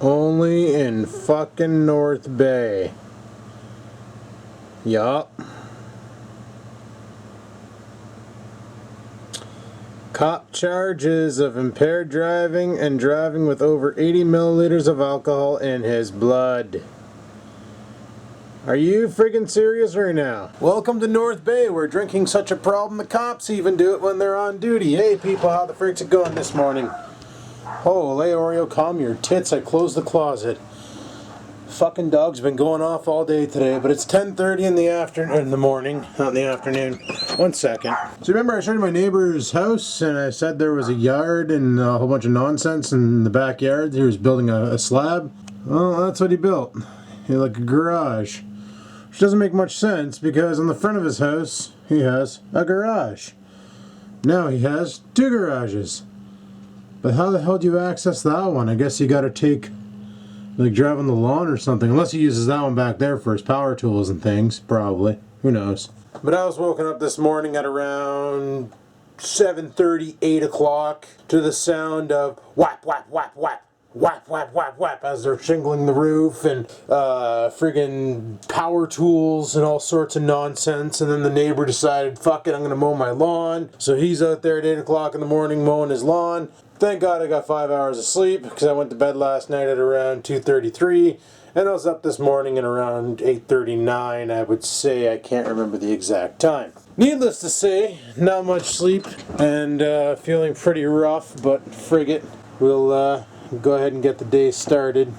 Only in fucking North Bay. Yup. Cop charges of impaired driving and driving with over 80 milliliters of alcohol in his blood. Are you friggin' serious right now? Welcome to North Bay, where drinking's such a problem the cops even do it when they're on duty. Hey people, how the frick's it going this morning? Holy Oreo, calm your tits, I closed the closet. Fucking dog's been going off all day today, but it's 10:30 in the morning, not in the afternoon. 1 second. So remember I showed you my neighbor's house and I said there was a yard and a whole bunch of nonsense in the backyard. He was building a slab. Well, that's what he built. He had like a garage. Which doesn't make much sense because on the front of his house he has a garage. Now he has 2 garages. But how the hell do you access that one? I guess you gotta drive on the lawn or something. Unless he uses that one back there for his power tools and things, probably. Who knows? But I was woken up this morning at around 7:30, 8 o'clock to the sound of whap, whap, whap, whap. Whap, whap, whap, whap as they're shingling the roof and friggin' power tools and all sorts of nonsense. And then the neighbor decided, fuck it, I'm gonna mow my lawn. So he's out there at 8 o'clock in the morning mowing his lawn. Thank God I got 5 hours of sleep because I went to bed last night at around 2:33 and I was up this morning at around 8:39, I would say. I can't remember the exact time. Needless to say, not much sleep and feeling pretty rough, but frig it. We'll go ahead and get the day started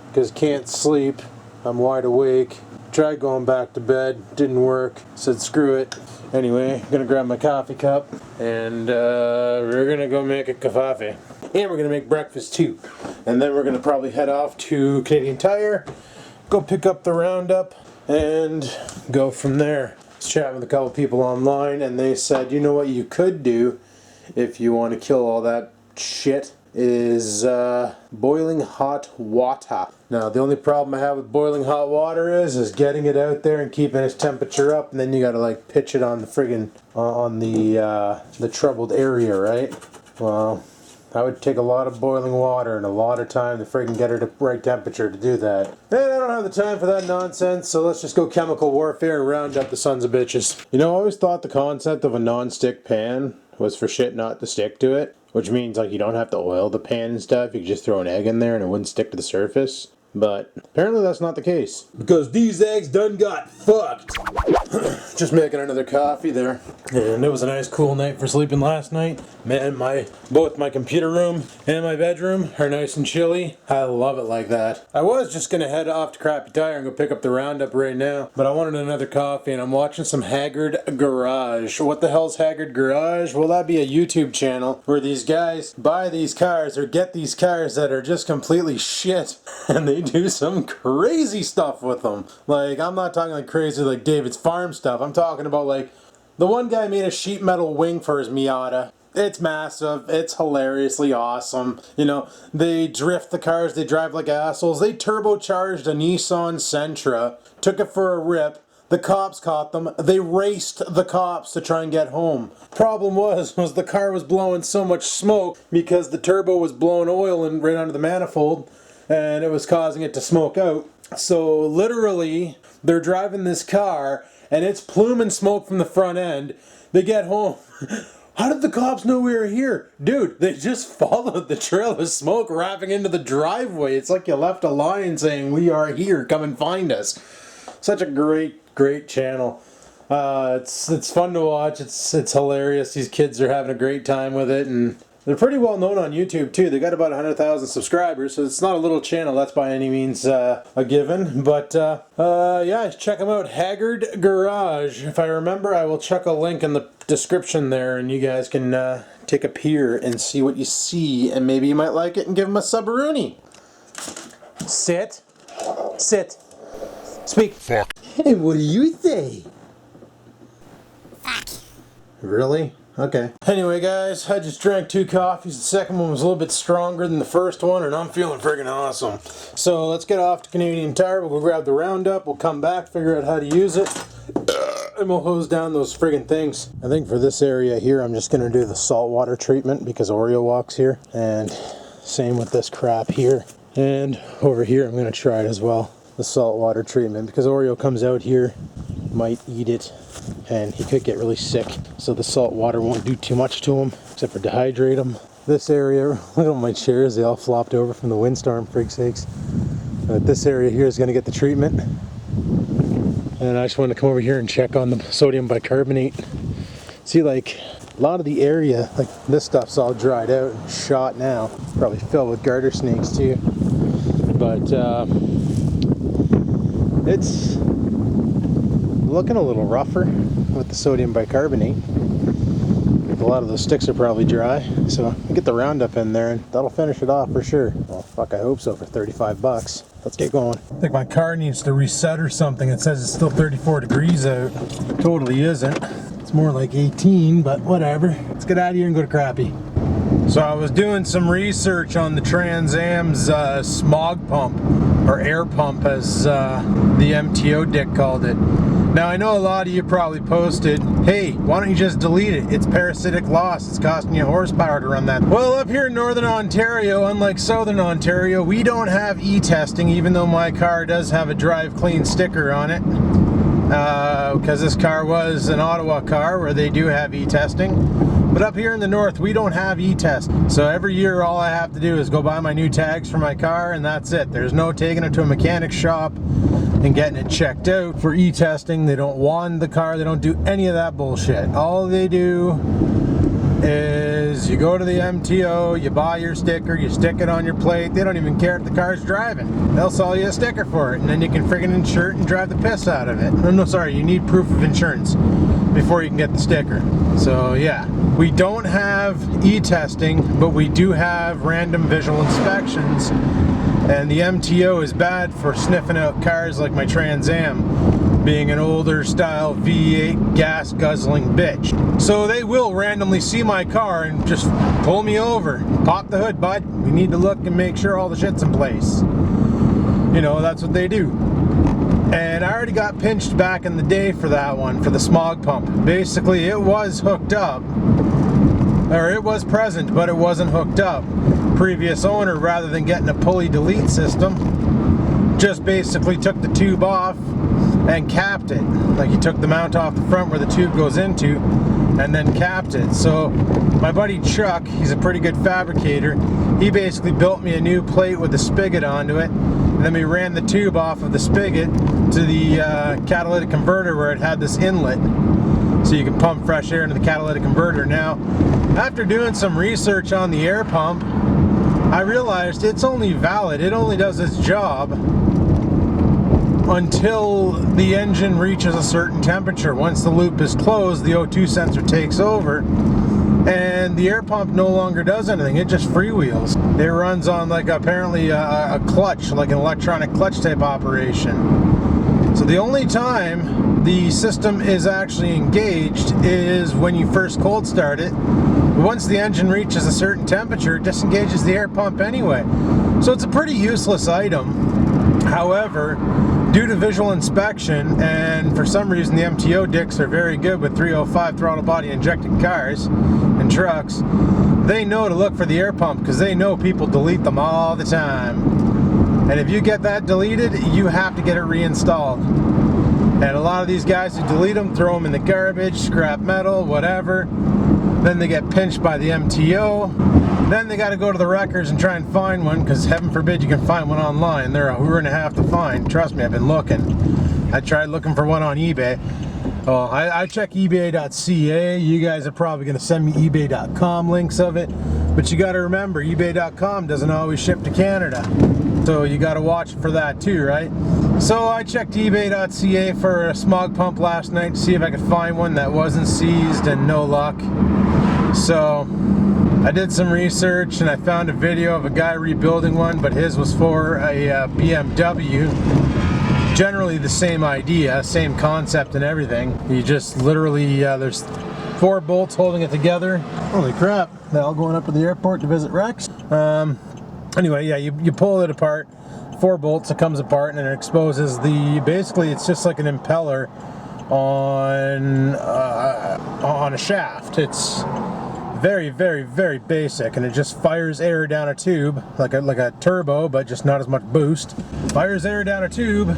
because can't sleep. I'm wide awake. Tried going back to bed, didn't work. Said screw it. Anyway, I'm gonna grab my coffee cup and we're gonna go make a coffee. And we're gonna make breakfast too. And then we're gonna probably head off to Canadian Tire, go pick up the roundup, and go from there. I was chatting with a couple people online and they said, you know what you could do if you want to kill all that shit is boiling hot water. Now the only problem I have with boiling hot water is getting it out there and keeping its temperature up, and then you gotta like pitch it on the friggin' on the troubled area, right? Well, that would take a lot of boiling water and a lot of time to friggin' get her to right temperature to do that. And I don't have the time for that nonsense, so let's just go chemical warfare and round up the sons of bitches. You know, I always thought the concept of a non-stick pan was for shit not to stick to it. Which means like you don't have to oil the pan and stuff, you could just throw an egg in there and it wouldn't stick to the surface. But apparently that's not the case. Because these eggs done got fucked. Just making another coffee there. And it was a nice cool night for sleeping last night. Man, both my computer room and my bedroom are nice and chilly. I love it like that. I was just gonna head off to Crappy Tire and go pick up the roundup right now. But I wanted another coffee and I'm watching some Haggard Garage. What the hell's Haggard Garage? Well, that'd be a YouTube channel where these guys buy these cars or get these cars that are just completely shit. And they do some crazy stuff with them. Like, I'm not talking like crazy like David's Farm stuff. I'm talking about like, the one guy made a sheet metal wing for his Miata. It's massive. It's hilariously awesome. You know, they drift the cars. They drive like assholes. They turbocharged a Nissan Sentra. Took it for a rip. The cops caught them. They raced the cops to try and get home. Problem was the car was blowing so much smoke because the turbo was blowing oil in right under the manifold. And it was causing it to smoke out. So literally, they're driving this car and it's pluming smoke from the front end. They get home. How did the cops know we were here? Dude, they just followed the trail of smoke wrapping into the driveway. It's like you left a line saying, we are here, come and find us. Such a great channel. It's fun to watch. It's hilarious. These kids are having a great time with it, and they're pretty well known on YouTube too. They got about 100,000 subscribers, so it's not a little channel. That's by any means a given. But yeah, check them out. Haggard Garage. If I remember, I will chuck a link in the description there, and you guys can take a peer and see what you see, and maybe you might like it and give them a subaroonie. Sit. Sit. Speak. Fuck. Hey, what do you say? Fuck. Really? Okay. Anyway, guys, I just drank 2 coffees. The second one was a little bit stronger than the first one, and I'm feeling friggin' awesome. So let's get off to Canadian Tire. We'll go grab the roundup. We'll come back, figure out how to use it, and we'll hose down those friggin' things. I think for this area here, I'm just gonna do the saltwater treatment because Oreo walks here, and same with this crap here. And over here I'm going to try it as well, the saltwater treatment, because Oreo comes out here, might eat it, and he could get really sick. So the salt water won't do too much to him, except for dehydrate him. This area, look at all my chairs, they all flopped over from the windstorm, frig sakes. But this area here is going to get the treatment. And I just wanted to come over here and check on the sodium bicarbonate. See, like, a lot of the area, like this stuff's all dried out and shot now. Probably filled with garter snakes too. But it's looking a little rougher with the sodium bicarbonate. A lot of those sticks are probably dry, so we get the Roundup in there and that'll finish it off for sure. Well, fuck, I hope so, for 35 bucks. Let's get going. I think my car needs to reset or something. It says it's still 34 degrees out. Totally isn't. It's more like 18, but whatever. Let's get out of here and go to Crappie. So I was doing some research on the Trans Am's smog pump, or air pump as the MTO dick called it. Now I know a lot of you probably posted, hey, why don't you just delete it? It's parasitic loss, it's costing you horsepower to run that. Well, up here in Northern Ontario, unlike Southern Ontario, we don't have e-testing, even though my car does have a drive clean sticker on it. Because this car was an Ottawa car where they do have e-testing. But up here in the north, we don't have e-test. So every year, all I have to do is go buy my new tags for my car, and that's it. There's no taking it to a mechanic shop and getting it checked out for e-testing. They don't wand the car. They don't do any of that bullshit. All they do is you go to the MTO, you buy your sticker, you stick it on your plate. They don't even care if the car's driving. They'll sell you a sticker for it, and then you can friggin' insure it and drive the piss out of it. No, sorry, you need proof of insurance before you can get the sticker. So yeah, we don't have e-testing, but we do have random visual inspections, and the MTO is bad for sniffing out cars like my Trans Am, being an older style V8 gas guzzling bitch. So they will randomly see my car and just pull me over. Pop the hood, bud. We need to look and make sure all the shit's in place. You know, that's what they do. And I already got pinched back in the day for that one, for the smog pump. Basically, it was hooked up, or it was present, but it wasn't hooked up. Previous owner, rather than getting a pulley delete system, just basically took the tube off and capped it. Like, he took the mount off the front where the tube goes into and then capped it. So my buddy Chuck, he's a pretty good fabricator, he basically built me a new plate with a spigot onto it, and then we ran the tube off of the spigot to the catalytic converter where it had this inlet, so you can pump fresh air into the catalytic converter. Now, after doing some research on the air pump, I realized it's only valid, it only does its job until the engine reaches a certain temperature. Once the loop is closed, the O2 sensor takes over, and the air pump no longer does anything. It just freewheels. It runs on like apparently a clutch, like an electronic clutch type operation. So the only time the system is actually engaged is when you first cold start it. Once the engine reaches a certain temperature, it disengages the air pump anyway. So it's a pretty useless item. However, due to visual inspection, and for some reason the MTO dicks are very good with 305 throttle body injected cars and trucks, they know to look for the air pump because they know people delete them all the time. And if you get that deleted, you have to get it reinstalled. And a lot of these guys who delete them, throw them in the garbage, scrap metal, whatever. Then they get pinched by the MTO. Then they got to go to the wreckers and try and find one, because heaven forbid you can find one online. They're a hour and a half to find. Trust me, I've been looking. I tried looking for one on eBay. Oh, I check ebay.ca. You guys are probably going to send me ebay.com links of it. But you got to remember, ebay.com doesn't always ship to Canada. So you got to watch for that too, right? So I checked ebay.ca for a smog pump last night to see if I could find one that wasn't seized, and no luck. So I did some research and I found a video of a guy rebuilding one, but his was for a BMW. Generally the same idea, same concept and everything. You just literally, there's 4 bolts holding it together. Holy crap, they're all going up to the airport to visit Rex. Anyway, yeah, you pull it apart, 4 bolts, it comes apart, and it exposes the, basically it's just like an impeller on a shaft. It's very, very, very basic, and it just fires air down a tube, like a turbo, but just not as much boost. Fires air down a tube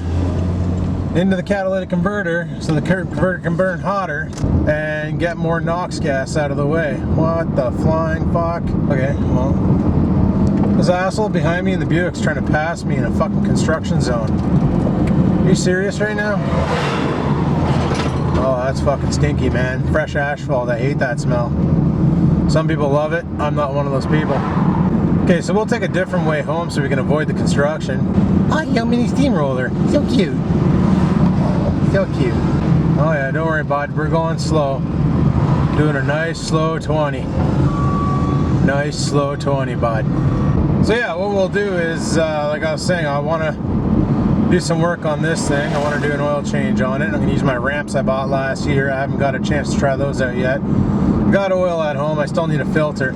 into the catalytic converter, so the converter can burn hotter and get more NOx gas out of the way. What the flying fuck? Okay, well, this asshole behind me in the Buick's trying to pass me in a fucking construction zone. Are you serious right now? Oh, that's fucking stinky, man. Fresh asphalt, I hate that smell. Some people love it, I'm not one of those people. Okay, so we'll take a different way home so we can avoid the construction. Oh, yo, mini steamroller, so cute. So cute. Oh yeah, don't worry, bud, we're going slow. Doing a nice slow 20. Nice slow 20, bud. So yeah, what we'll do is, like I was saying, I want to do some work on this thing. I want to do an oil change on it. I'm going to use my ramps I bought last year. I haven't got a chance to try those out yet. Got oil at home, I still need a filter.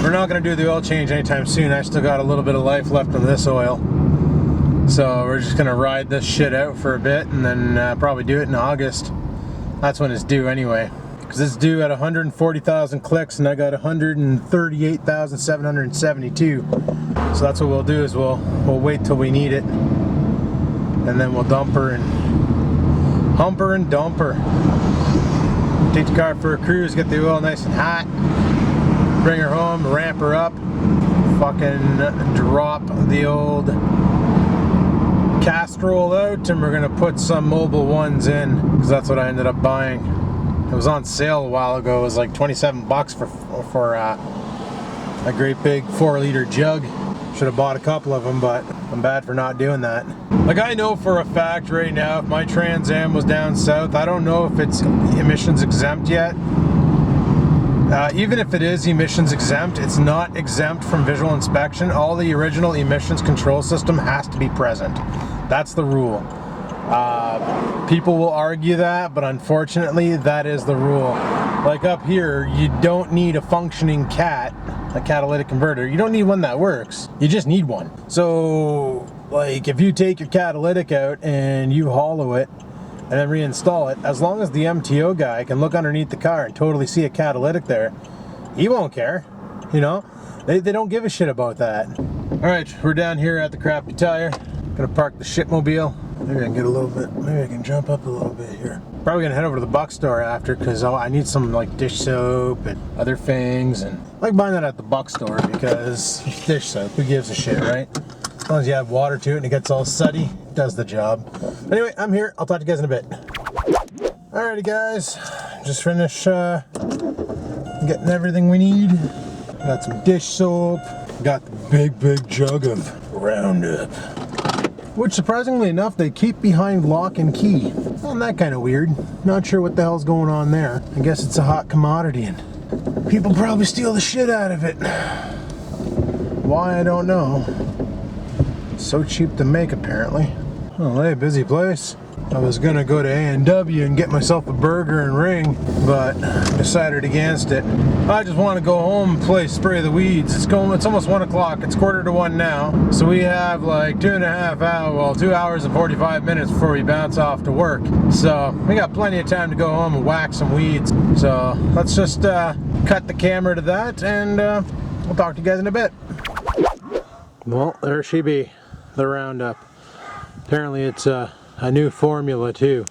We're not going to do the oil change anytime soon. I still got a little bit of life left in this oil. So we're just going to ride this shit out for a bit and then probably do it in August. That's when it's due anyway. Because it's due at 140,000 clicks and I got 138,772. So that's what we'll do is we'll wait till we need it. And then we'll dump her and hump her and dump her. Take the car for a cruise, get the oil nice and hot. Bring her home, ramp her up. Fucking drop the old Castrol out and we're gonna put some mobile ones in because that's what I ended up buying. It was on sale a while ago. It was like 27 bucks for a great big 4-liter jug. Should have bought a couple of them, but I'm bad for not doing that. Like, I know for a fact right now, if my Trans Am was down south, I don't know if it's emissions exempt yet. Even if it is emissions exempt, it's not exempt from visual inspection. All the original emissions control system has to be present. That's the rule. People will argue that, but unfortunately that is the rule. Like up here, you don't need a functioning a catalytic converter. You don't need one that works. You just need one. So, like, if you take your catalytic out and you hollow it and then reinstall it, as long as the MTO guy can look underneath the car and totally see a catalytic there, he won't care. You know, they don't give a shit about that. All right, we're down here at the Crafty Tire. Gonna park the shitmobile. Maybe I can get a little bit, maybe I can jump up a little bit here. Probably gonna head over to the Buck store after because I need some like dish soap and other things, and I like buying that at the Buck store because dish soap, who gives a shit, right? As long as you have water to it and it gets all suddy, it does the job. Anyway, I'm here, I'll talk to you guys in a bit. Alrighty guys, just finished getting everything we need. Got some dish soap, got the big jug of Roundup. Which, surprisingly enough, they keep behind lock and key. Well, that kind of weird. Not sure what the hell's going on there. I guess it's a hot commodity and people probably steal the shit out of it. Why, I don't know. It's so cheap to make, apparently. Oh, hey, busy place. I was gonna go to A&W and get myself a burger and ring, but decided against it. I just want to go home and play Spray the Weeds. It's almost 1 o'clock. It's 1:45 now. So we have like 2.5 hours, well, 2 hours and 45 minutes before we bounce off to work. So we got plenty of time to go home and whack some weeds. So let's just cut the camera to that and we'll talk to you guys in a bit. Well, there she be, the Roundup. Apparently it's a new formula too.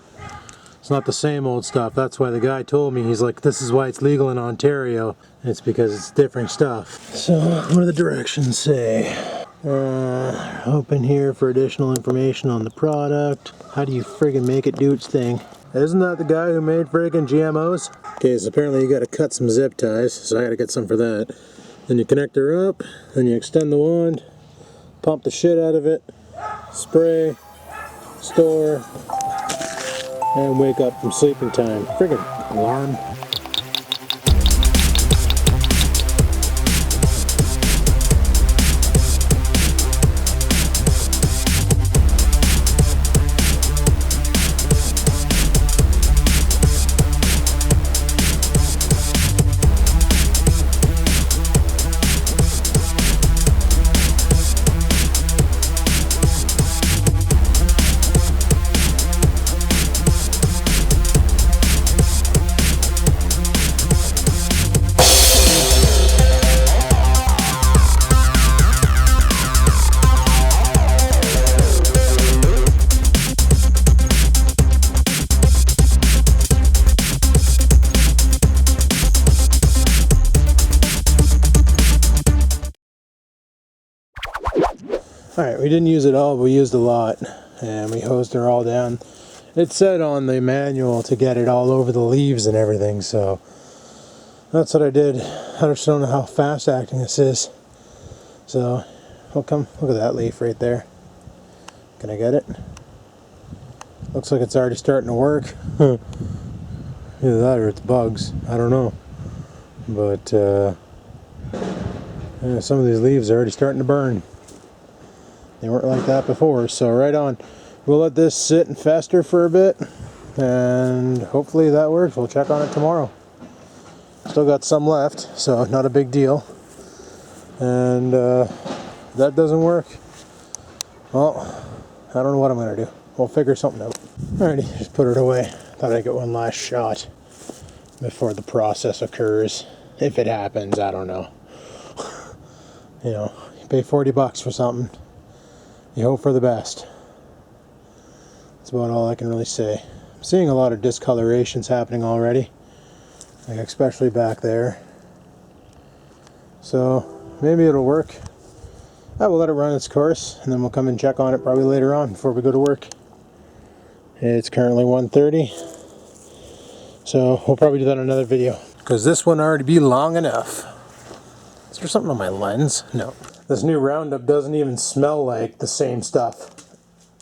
It's not the same old stuff. That's why the guy told me, he's like, this is why it's legal in Ontario. And it's because it's different stuff. So what do the directions say? Open here for additional information on the product. How do you friggin' make it do its thing? Isn't that the guy who made friggin' GMOs? Okay, so apparently you gotta cut some zip ties, so I gotta get some for that. Then you connect her up, then you extend the wand, pump the shit out of it, spray, store, and wake up from sleeping time. Friggin' alarm. Alright, we didn't use it all, but we used a lot. And we hosed her all down. It said on the manual to get it all over the leaves and everything, so that's what I did. I just don't know how fast acting this is. So, we'll come, look at that leaf right there. Can I get it? Looks like it's already starting to work. Either that or it's bugs. I don't know. But, yeah, some of these leaves are already starting to burn. They weren't like that before, so right on. We'll let this sit and fester for a bit, and hopefully that works. We'll check on it tomorrow. Still got some left, so not a big deal. And that doesn't work. Well, I don't know what I'm going to do. We'll figure something out. Alrighty, just put it away. Thought I'd get one last shot before the process occurs. If it happens, I don't know. You know, you pay $40 for something. You hope for the best. That's about all I can really say. I'm seeing a lot of discolorations happening already, like especially back there. So maybe it'll work. I will let it run its course, and then we'll come and check on it probably later on before we go to work. It's currently 1:30, so we'll probably do that in another video, because this one already be long enough. Is there something on my lens? No. This new Roundup doesn't even smell like the same stuff.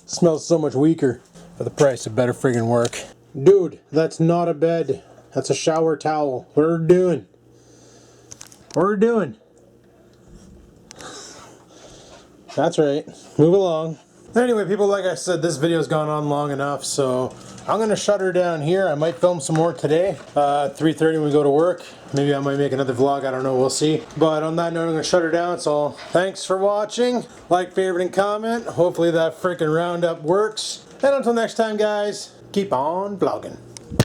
It smells so much weaker. For the price, it better friggin' work. Dude, that's not a bed. That's a shower towel. What are we doing? What are we doing? That's right. Move along. Anyway, people, like I said, this video's gone on long enough, so I'm going to shut her down here. I might film some more today. 3:30 when we go to work. Maybe I might make another vlog. I don't know. We'll see. But on that note, I'm going to shut her down. So thanks for watching. Like, favorite, and comment. Hopefully that freaking Roundup works. And until next time, guys, keep on vlogging.